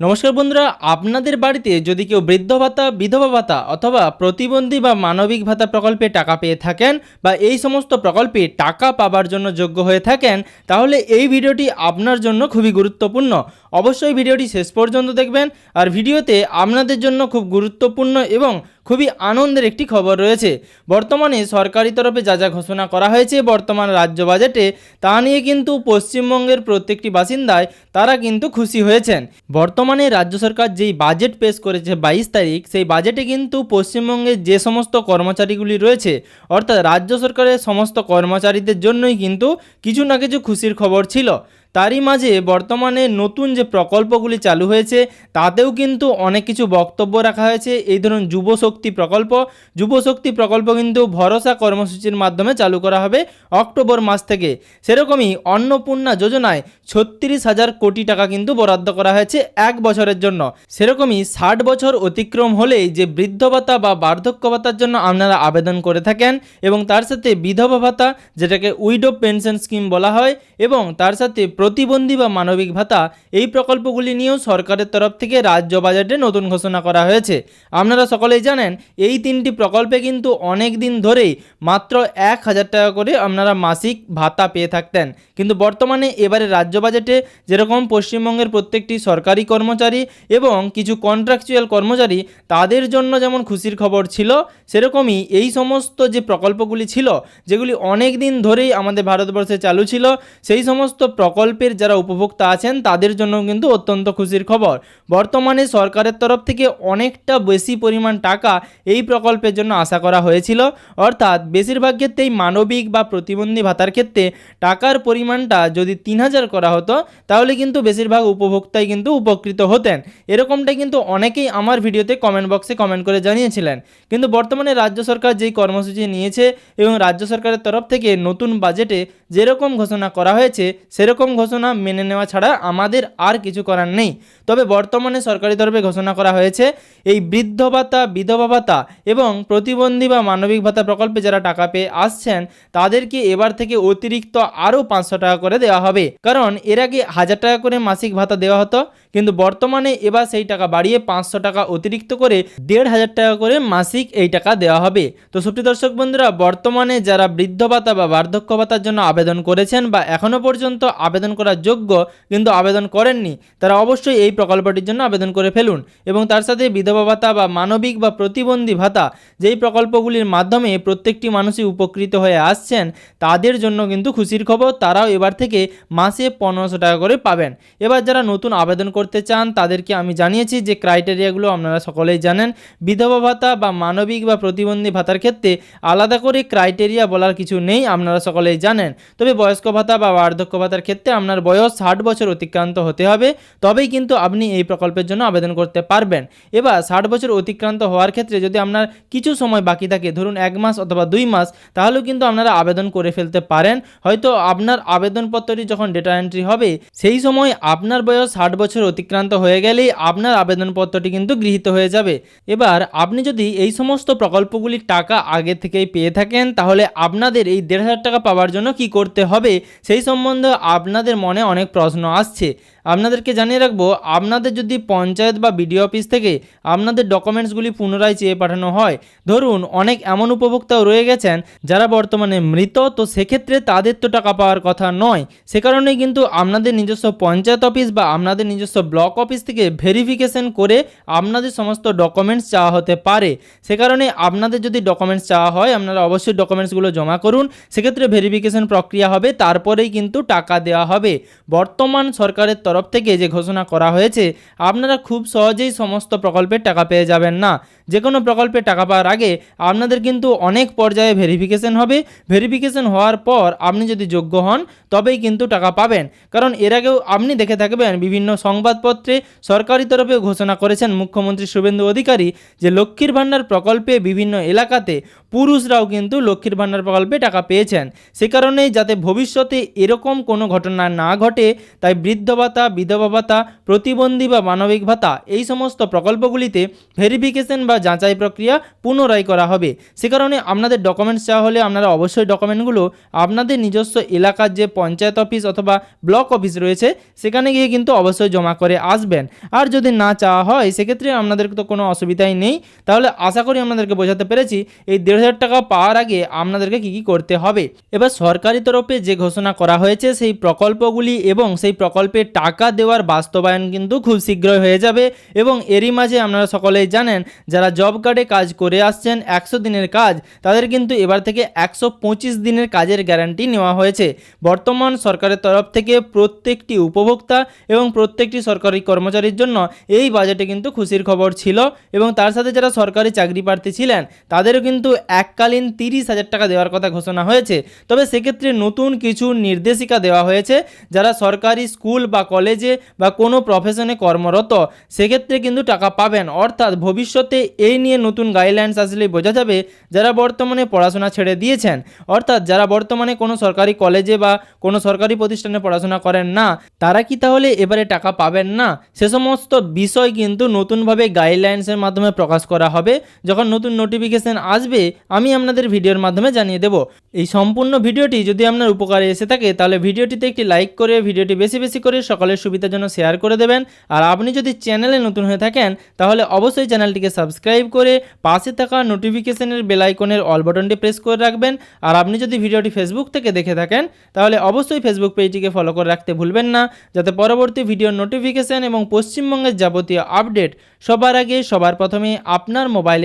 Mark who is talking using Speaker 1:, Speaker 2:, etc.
Speaker 1: নমস্কার বন্ধুরা, আপনাদের বাড়িতে যদি কেউ বৃদ্ধ ভাতা, বিধবা ভাতা অথবা প্রতিবন্ধী বা মানবিক ভাতা প্রকল্পে টাকা পেয়ে থাকেন বা এই সমস্ত প্রকল্পে টাকা পাবার জন্য যোগ্য হয়ে থাকেন, তাহলে এই ভিডিওটি আপনার জন্য খুবই গুরুত্বপূর্ণ। অবশ্যই ভিডিওটি শেষ পর্যন্ত দেখবেন। আর ভিডিওতে আপনাদের জন্য খুব গুরুত্বপূর্ণ এবং খুবই আনন্দের একটি খবর রয়েছে। বর্তমানে সরকারি তরফে যা যা ঘোষণা করা হয়েছে বর্তমান রাজ্য বাজেটে, তা নিয়ে কিন্তু পশ্চিমবঙ্গের প্রত্যেকটি বাসিন্দায় তারা কিন্তু খুশি হয়েছেন। বর্তমানে রাজ্য সরকার যেই বাজেট পেশ করেছে 22 তারিখ, সেই বাজেটে কিন্তু পশ্চিমবঙ্গের যে সমস্ত কর্মচারীগুলি রয়েছে, অর্থাৎ রাজ্য সরকারের সমস্ত কর্মচারীদের জন্যই কিন্তু কিছু না কিছু খুশির খবর ছিল। তারই মাঝে বর্তমানে নতুন যে প্রকল্পগুলি চালু হয়েছে তাতেও কিন্তু অনেক কিছু বক্তব্য রাখা হয়েছে। এই ধরুন যুবশক্তি প্রকল্প কিন্তু ভরসা কর্মসূচির মাধ্যমে চালু করা হবে অক্টোবর মাস থেকে। সেরকমই অন্নপূর্ণা যোজনায় 36,000 কোটি টাকা কিন্তু বরাদ্দ করা হয়েছে এক বছরের জন্য। সেরকমই 60 বছর অতিক্রম হলেই যে বৃদ্ধ ভাতা বা বার্ধক্য ভাতার জন্য আপনারা আবেদন করে থাকেন, এবং তার সাথে বিধবা ভাতা, যেটাকে উইডো পেনশন স্কিম বলা হয়, এবং তার সাথে প্রতিবন্ধী বা মানবিক ভাতা, এই প্রকল্পগুলি নিয়েও সরকারের তরফ থেকে রাজ্য বাজেটে নতুন ঘোষণা করা হয়েছে। আপনারা সকলেই জানেন এই তিনটি প্রকল্পে কিন্তু অনেক দিন ধরেই মাত্র 1,000 টাকা করে আপনারা মাসিক ভাতা পেয়ে থাকতেন, কিন্তু বর্তমানে এবারে রাজ্য বাজেটে যেরকম পশ্চিমবঙ্গের প্রত্যেকটি সরকারি কর্মচারী এবং কিছু কন্ট্রাকচুয়াল কর্মচারী, তাদের জন্য যেমন খুশির খবর ছিল, সেরকমই এই সমস্ত যে প্রকল্পগুলি ছিল যেগুলি অনেক দিন ধরেই আমাদের ভারতবর্ষে চালু ছিল, সেই সমস্ত প্রকল্পের যারা উপভোক্তা আছেন তাদের জন্য কিন্তু অত্যন্ত খুশির খবর। বর্তমানে সরকারের তরফ থেকে অনেকটা বেশি পরিমাণ টাকা এই প্রকল্পের জন্য আশা করা হয়েছিল, অর্থাৎ বেশিরভাগ ক্ষেত্রেই মানবিক বা প্রতিবন্ধী ভাতার ক্ষেত্রে টাকার পরিমাণটা যদি 3,000 করা হতো, তাহলে কিন্তু বেশিরভাগ উপভোক্তাই কিন্তু উপকৃত হতেন। এরকমটাই কিন্তু অনেকেই আমার ভিডিওতে কমেন্ট বক্সে কমেন্ট করে জানিয়েছিলেন। কিন্তু বর্তমানে রাজ্য সরকার যেই কর্মসূচি নিয়েছে এবং রাজ্য সরকারের তরফ থেকে নতুন বাজেটে যেরকম ঘোষণা করা হয়েছে, সেরকম ঘোষণা মেনে নেওয়া ছাড়া আমাদের আর কিছু করার নেই। তবে বর্তমানে সরকারি তরফে ঘোষণা করা হয়েছে এই বৃদ্ধ ভাতা, বিধবা ভাতা এবং প্রতিবন্ধী বা মানবিক ভাতা প্রকল্পে যারা টাকা পেয়ে আসছেন, তাদেরকে এবার থেকে অতিরিক্ত আরও 500 টাকা করে দেওয়া হবে। কারণ এর আগে 1,000 টাকা করে মাসিক ভাতা দেওয়া হতো, কিন্তু বর্তমানে এবার সেই টাকা বাড়িয়ে 500 টাকা অতিরিক্ত করে 1,500 টাকা করে মাসিক এই টাকা দেওয়া হবে। তো সুপ্রিয় দর্শক বন্ধুরা, বর্তমানে যারা বৃদ্ধ ভাতা বা বার্ধক্য ভাতার জন্য আবেদন করেছেন বা এখনও পর্যন্ত আবেদন করার যোগ্য কিন্তু আবেদন করেননি, তারা অবশ্যই এই প্রকল্পটির জন্য আবেদন করে ফেলুন। এবং তার সাথে বিধবা ভাতা বা মানবিক বা প্রতিবন্ধী ভাতা, যেই প্রকল্পগুলির মাধ্যমে প্রত্যেকটি মানুষই উপকৃত হয়ে আসছেন, তাদের জন্য কিন্তু খুশির খবর, তারাও এবার থেকে মাসে 1,500 টাকা করে পাবেন। এবার যারা নতুন আবেদন করতে চান তাদেরকে আমি জানিয়েছি যে ক্রাইটেরিয়াগুলো আপনারা সকলেই জানেন। বিধবা ভাতা বা মানবিক বা প্রতিবন্ধী ভাতার ক্ষেত্রে আলাদা করে ক্রাইটেরিয়া বলার কিছু নেই, আপনারা সকলেই জানেন। তবে বয়স্ক ভাতা বা বার্ধক্য ভাতার ক্ষেত্রে আপনার বয়স 60 বছর অতিক্রান্ত হতে হবে, তবেই কিন্তু আপনি এই প্রকল্পের জন্য আবেদন করতে পারবেন। এবার 60 বছর অতিক্রান্ত হওয়ার ক্ষেত্রে যদি আপনার কিছু সময় বাকি থাকে, ধরুন 1 মাস অথবা 2 মাস, তাহলেও কিন্তু আপনারা আবেদন করে ফেলতে পারেন। হয়তো আপনার আবেদনপত্রটি যখন ডেটা এন্ট্রি হবে, সেই সময় আপনার বয়স 60 বছর অতিক্রান্ত হয়ে গেলেই আপনার আবেদনপত্রটি কিন্তু গৃহীত হয়ে যাবে। এবার আপনি যদি এই সমস্ত প্রকল্পগুলির টাকা আগে থেকেই পেয়ে থাকেন, তাহলে আপনাদের এই 1,500 টাকা পাওয়ার জন্য কি করতে হবে সেই সম্বন্ধে আপনাদের মনে অনেক প্রশ্ন আসছে। আপনাদেরকে জানিয়ে রাখবো, আপনাদের যদি পঞ্চায়েত বা বিডিও অফিস থেকে আপনাদের ডকুমেন্টসগুলি পুনরায় চেয়ে পাঠানো হয়, ধরুন অনেক এমন উপভোক্তাও রয়ে গেছেন যারা বর্তমানে মৃত, তো সেক্ষেত্রে তাদের তো টাকা পাওয়ার কথা নয়। সে কারণেই কিন্তু আপনাদের নিজস্ব পঞ্চায়েত অফিস বা আপনাদের নিজস্ব ব্লক অফিস থেকে ভেরিফিকেশন করে আপনাদের সমস্ত ডকুমেন্টস চাওয়া হতে পারে। সে কারণে আপনাদের যদি ডকুমেন্টস চাওয়া হয়, আপনারা অবশ্যই ডকুমেন্টসগুলো জমা করুন। সেক্ষেত্রে ভেরিফিকেশন প্রক্রিয়া হবে, তারপরেই কিন্তু টাকা দেওয়া হবে। বর্তমান সরকারের তরফ থেকে যে ঘোষণা করা হয়েছে, আপনারা খুব সহজেই সমস্ত প্রকল্পের টাকা পেয়ে যাবেন না। যে কোনো প্রকল্পে টাকা পাওয়ার আগে আপনাদের কিন্তু অনেক পর্যায়ে ভেরিফিকেশন হবে। ভেরিফিকেশন হওয়ার পর আপনি যদি যোগ্য হন, তবেই কিন্তু টাকা পাবেন। কারণ এর আগেও আপনি দেখে থাকবেন বিভিন্ন সংবাদপত্রে সরকারি তরফে ঘোষণা করেছেন মুখ্যমন্ত্রী শুভেন্দু অধিকারী যে লক্ষ্মীর ভাণ্ডার প্রকল্পে বিভিন্ন এলাকাতে পুরুষরাও কিন্তু লক্ষ্মীর ভাণ্ডার প্রকল্পে টাকা পেয়েছেন। সে কারণেই যাতে ভবিষ্যতে এরকম কোনো ঘটনা না ঘটে, তাই বৃদ্ধ ভাতা, বিধবা ভাতা, প্রতিবন্ধী বা মানবিক ভাতা এই সমস্ত প্রকল্পগুলিতে ভেরিফিকেশন বা যাচাই প্রক্রিয়া পুনরায় করা হবে। সে কারণে আপনাদের ডকুমেন্টস চাওয়া হলে আপনারা অবশ্যই ডকুমেন্টগুলো আপনাদের নিজস্ব এলাকার যে পঞ্চায়েত অফিস অথবা ব্লক অফিস রয়েছে সেখানে গিয়ে কিন্তু অবশ্যই জমা করে আসবেন। আর যদি না চাওয়া হয় সেক্ষেত্রে আপনাদের তো কোনো অসুবিধাই নেই। তাহলে আশা করি আপনাদেরকে বোঝাতে পেরেছি এই 1,500 টাকা পাওয়ার আগে আপনাদেরকে কী কী করতে হবে। এবার সরকারি তরফে যে ঘোষণা করা হয়েছে সেই প্রকল্পগুলি এবং সেই প্রকল্পে টাকা দেওয়ার বাস্তবায়ন কিন্তু খুব শীঘ্রই হয়ে যাবে। এবং এরই মাঝে আপনারা সকলেই জানেন যারা জব কার্ডে কাজ করে আসছেন 100 দিনের কাজ, তাদের কিন্তু এবার থেকে 125 দিনের কাজের গ্যারান্টি নেওয়া হয়েছে। বর্তমান সরকারের তরফ থেকে প্রত্যেকটি উপভোক্তা এবং প্রত্যেকটি সরকারি কর্মচারীর জন্য এই বাজেটে কিন্তু খুশির খবর ছিল। এবং তার সাথে যারা সরকারি চাকরি প্রার্থী ছিলেন তাদেরও কিন্তু এককালীন 30,000 টাকা দেওয়ার কথা ঘোষণা হয়েছে। তবে সেক্ষেত্রে নতুন কিছু নির্দেশিকা দেওয়া হয়েছে। যারা সরকারি স্কুল বা কলেজে বা কোনো প্রফেশনে কর্মরত সেক্ষেত্রে কিন্তু টাকা পাবেন। অর্থাৎ ভবিষ্যতে এই নিয়ে নতুন গাইডলাইন্স আসলেই বোঝা যাবে যারা বর্তমানে পড়াশোনা ছেড়ে দিয়েছেন, অর্থাৎ যারা বর্তমানে কোনো সরকারি কলেজে বা কোনো সরকারি প্রতিষ্ঠানে পড়াশোনা করেন না, তারা কি তাহলে এবারে টাকা পাবেন না? সে সমস্ত বিষয় কিন্তু নতুনভাবে গাইডলাইন্সের মাধ্যমে প্রকাশ করা হবে। যখন নতুন নোটিফিকেশন আসবে আমি আপনাদের ভিডিওর মাধ্যমে জানিয়ে দেব। এই সম্পূর্ণ ভিডিওটি যদি আপনার উপকারে এসে থাকে তাহলে ভিডিওটিতে একটি লাইক করে ভিডিওটি বেশি বেশি করে সকলের সুবিধার জন্য শেয়ার করে দেবেন। আর আপনি যদি চ্যানেলে নতুন হয়ে থাকেন তাহলে অবশ্যই চ্যানেলটিকে সাবস্ক্রাইব করে পাশে থাকা নোটিফিকেশনের বেল আইকনের অল বাটনটি প্রেস করে রাখবেন। আর আপনি যদি ভিডিওটি ফেসবুক থেকে দেখে থাকেন তাহলে অবশ্যই ফেসবুক পেজটিকে ফলো করে রাখতে ভুলবেন না, যাতে পরবর্তী ভিডিওর নোটিফিকেশন এবং পশ্চিমবঙ্গের যাবতীয় আপডেট সবার আগে সবার প্রথমে আপনার মোবাইলে